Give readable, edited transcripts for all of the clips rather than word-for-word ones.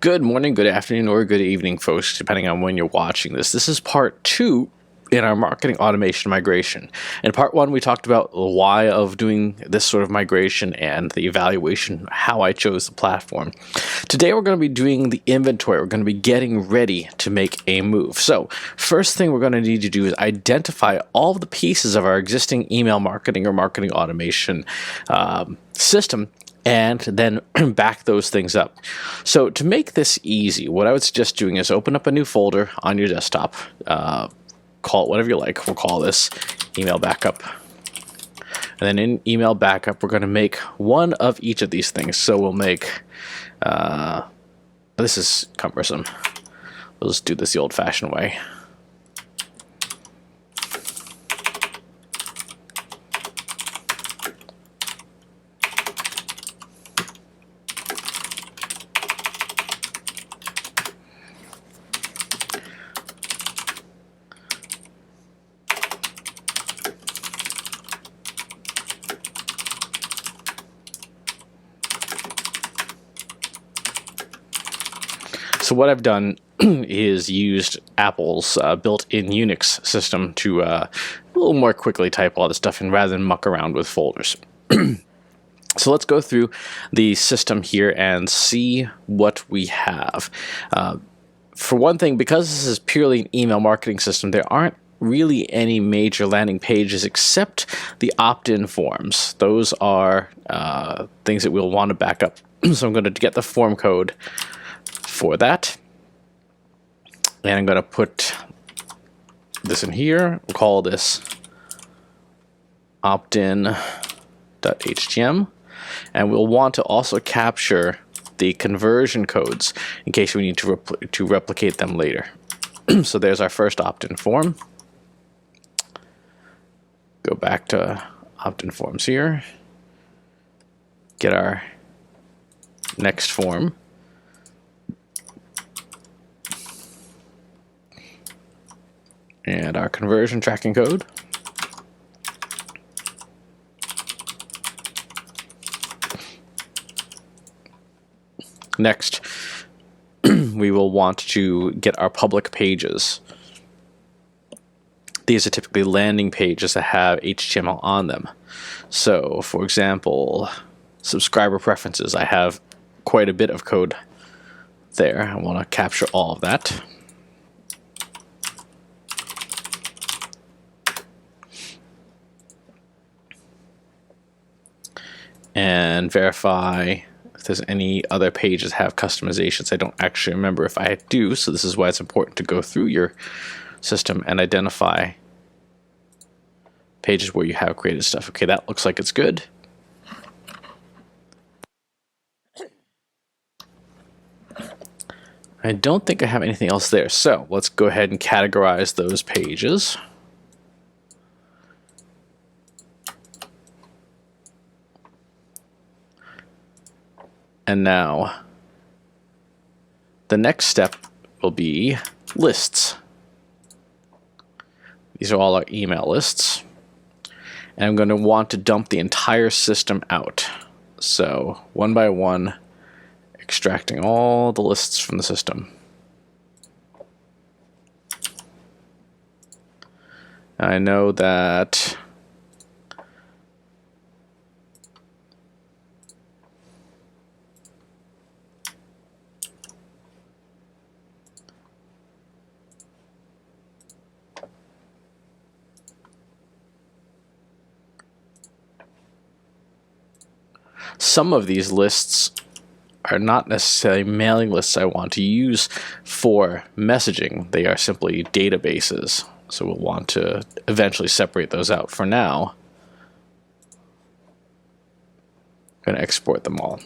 Good morning, good afternoon, or good evening, folks, depending on when you're watching this. This is part 2 in our marketing automation migration. In part 1, we talked about the why of doing this sort of migration and the evaluation, how I chose the platform. Today, we're going to be doing the inventory. We're going to be getting ready to make a move. So, first thing we're going to need to do is identify all of the pieces of our existing email marketing or marketing automation system, and then back those things up. So to make this easy, what I would suggest doing is open up a new folder on your desktop. Call it whatever you like. We'll call this email backup. And then in email backup, we're going to make one of each of these things. So we'll make, this is cumbersome. We'll just do this the old-fashioned way. So what I've done is used Apple's built-in Unix system to a little more quickly type all this stuff in rather than muck around with folders. So let's go through the system here and see what we have. For one thing, because this is purely an email marketing system, there aren't really any major landing pages except the opt-in forms. Those are things that we'll want to back up. So I'm going to get the form code for that, and I'm going to put this in here. We'll call this optin.htm, and we'll want to also capture the conversion codes in case we need to replicate them later. So there's our first opt-in form. Go back to opt-in forms here, get our next form, and our conversion tracking code. Next, we will want to get our public pages. These are typically landing pages that have HTML on them. So, for example, subscriber preferences. I have quite a bit of code there. I want to capture all of that. And verify if there's any other pages that have customizations. I don't actually remember if I do, so this is why it's important to go through your system and identify pages where you have created stuff. Okay, that looks like it's good. I don't think I have anything else there, so let's go ahead and categorize those pages. And now, the next step will be lists. These are all our email lists. And I'm going to want to dump the entire system out. So, one by one, extracting all the lists from the system. I know that some of these lists are not necessarily mailing lists I want to use for messaging. They are simply databases. So we'll want to eventually separate those out. For now, I'm going to export them all.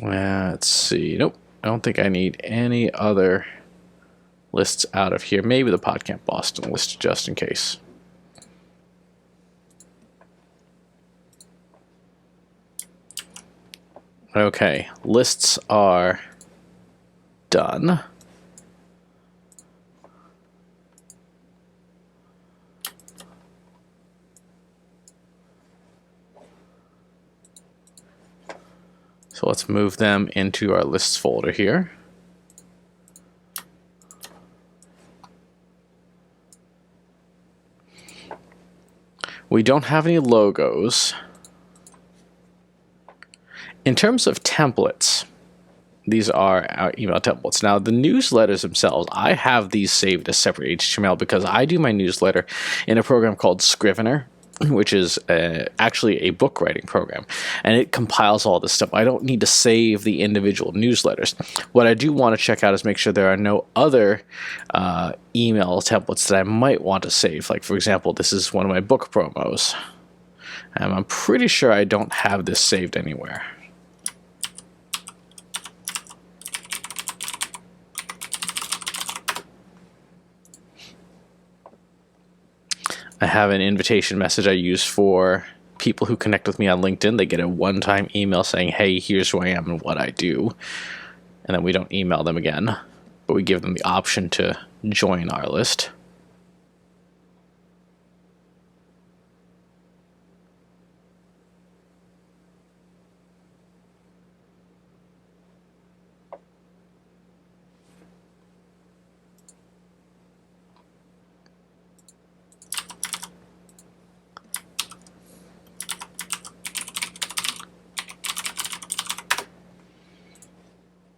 Let's see. Nope. I don't think I need any other lists out of here. Maybe the PodCamp Boston list just in case. Okay, lists are done. So let's move them into our lists folder here. We don't have any logos. In terms of templates, these are our email templates. Now, the newsletters themselves, I have these saved as separate HTML because I do my newsletter in a program called Scrivener, which is actually a book writing program, and it compiles all this stuff. I don't need to save the individual newsletters. What I do want to check out is make sure there are no other email templates that I might want to save. Like, for example, this is one of my book promos. I'm pretty sure I don't have this saved anywhere. I have an invitation message I use for people who connect with me on LinkedIn. They get a one-time email saying, hey, here's who I am and what I do. And then we don't email them again, but we give them the option to join our list.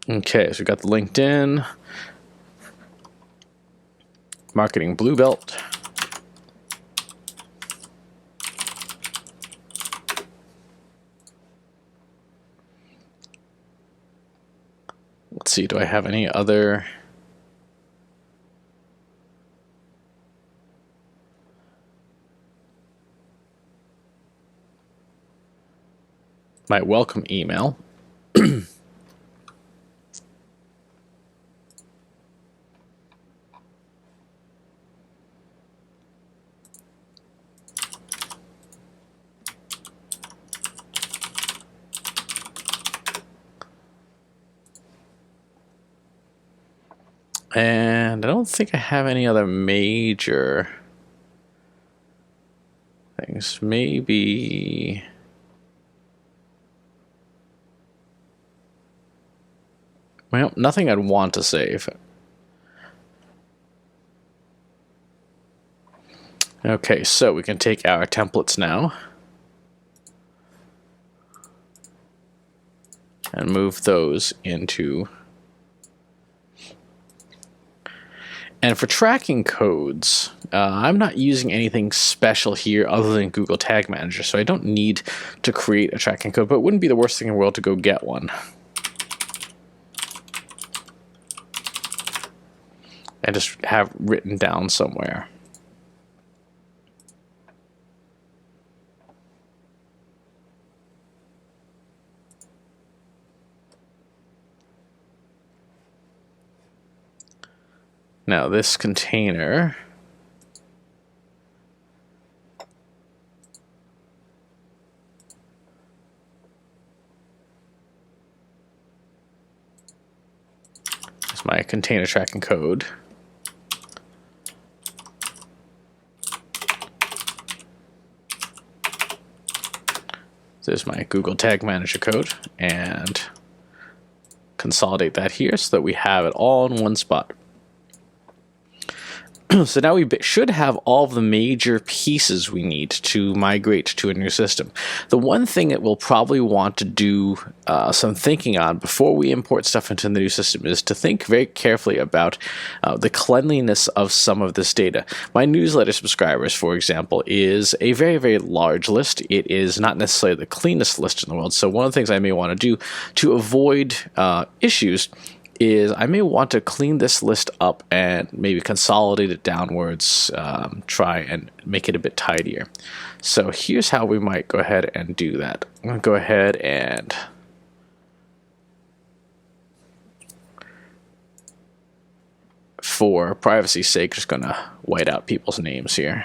Okay, so we got the LinkedIn, marketing blue belt, let's see, do I have any other? My welcome email. And I don't think I have any other major things. Maybe... well, nothing I'd want to save. Okay, so we can take our templates now and move those into... And for tracking codes, I'm not using anything special here other than Google Tag Manager, so I don't need to create a tracking code, but it wouldn't be the worst thing in the world to go get one. And just have written down somewhere. Now this container is my container tracking code. There's my Google Tag Manager code, and consolidate that here so that we have it all in one spot. So now we should have all of the major pieces we need to migrate to a new system. The one thing that we'll probably want to do some thinking on before we import stuff into the new system is to think very carefully about the cleanliness of some of this data. My newsletter subscribers, for example, is a very, very large list. It is not necessarily the cleanest list in the world. So one of the things I may want to do to avoid issues is I may want to clean this list up and maybe consolidate it downwards, try and make it a bit tidier. So here's how we might go ahead and do that. I'm going to go ahead and for privacy's sake, just going to white out people's names here.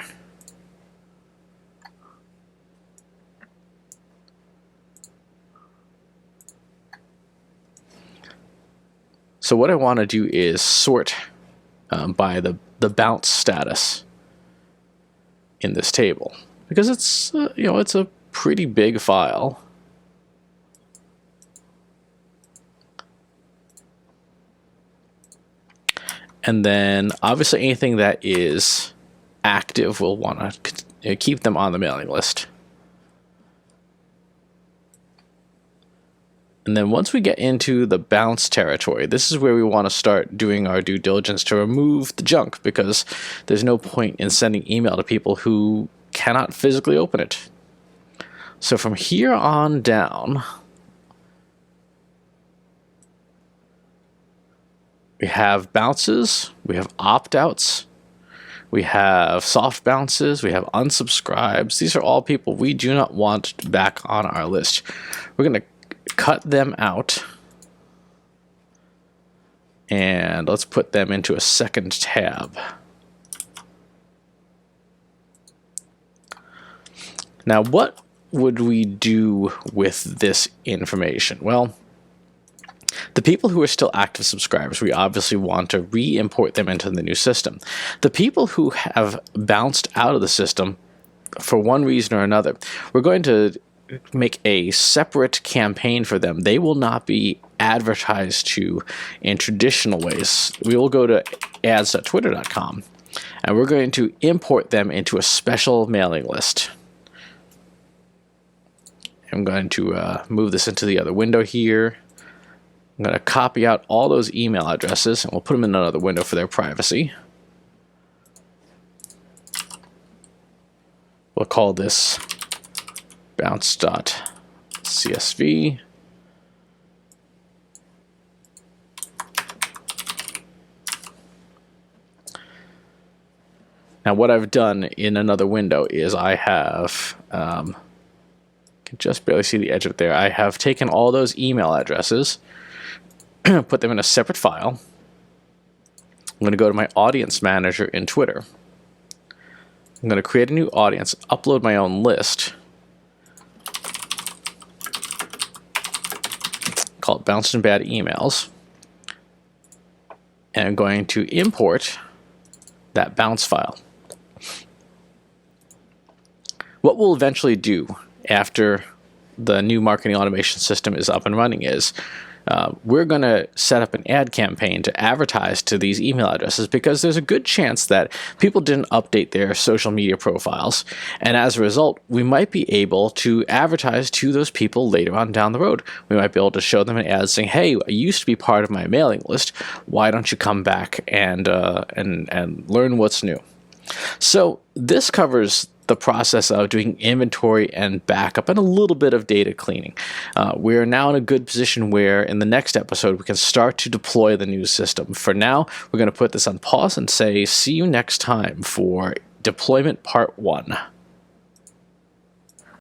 So what I want to do is sort by the bounce status in this table, because it's it's a pretty big file. And then obviously anything that is active, we'll want to keep them on the mailing list. And then once we get into the bounce territory, this is where we want to start doing our due diligence to remove the junk, because there's no point in sending email to people who cannot physically open it. So from here on down, we have bounces, we have opt-outs, we have soft bounces, we have unsubscribes. These are all people we do not want back on our list. We're going to cut them out, and let's put them into a second tab. Now, what would we do with this information? Well, the people who are still active subscribers, we obviously want to re-import them into the new system. The people who have bounced out of the system for one reason or another, we're going to make a separate campaign for them. They will not be advertised to in traditional ways. We will go to ads.twitter.com, and we're going to import them into a special mailing list. I'm going to move this into the other window here. I'm going to copy out all those email addresses, and we'll put them in another window for their privacy. We'll call this bounce.csv. Now what I've done in another window is I have, can just barely see the edge of it there, I have taken all those email addresses, put them in a separate file. I'm going to go to my audience manager in Twitter. I'm going to create a new audience, upload my own list, call it Bounced and Bad Emails, and I'm going to import that bounce file. What we'll eventually do after the new marketing automation system is up and running is we're going to set up an ad campaign to advertise to these email addresses, because there's a good chance that people didn't update their social media profiles, and as a result we might be able to advertise to those people later on down the road. We might be able to show them an ad saying, hey, I used to be part of my mailing list, why don't you come back and learn what's new. So this covers the process of doing inventory and backup and a little bit of data cleaning. We are now in a good position where in the next episode we can start to deploy the new system. For now, we're going to put this on pause and say see you next time for deployment part 1.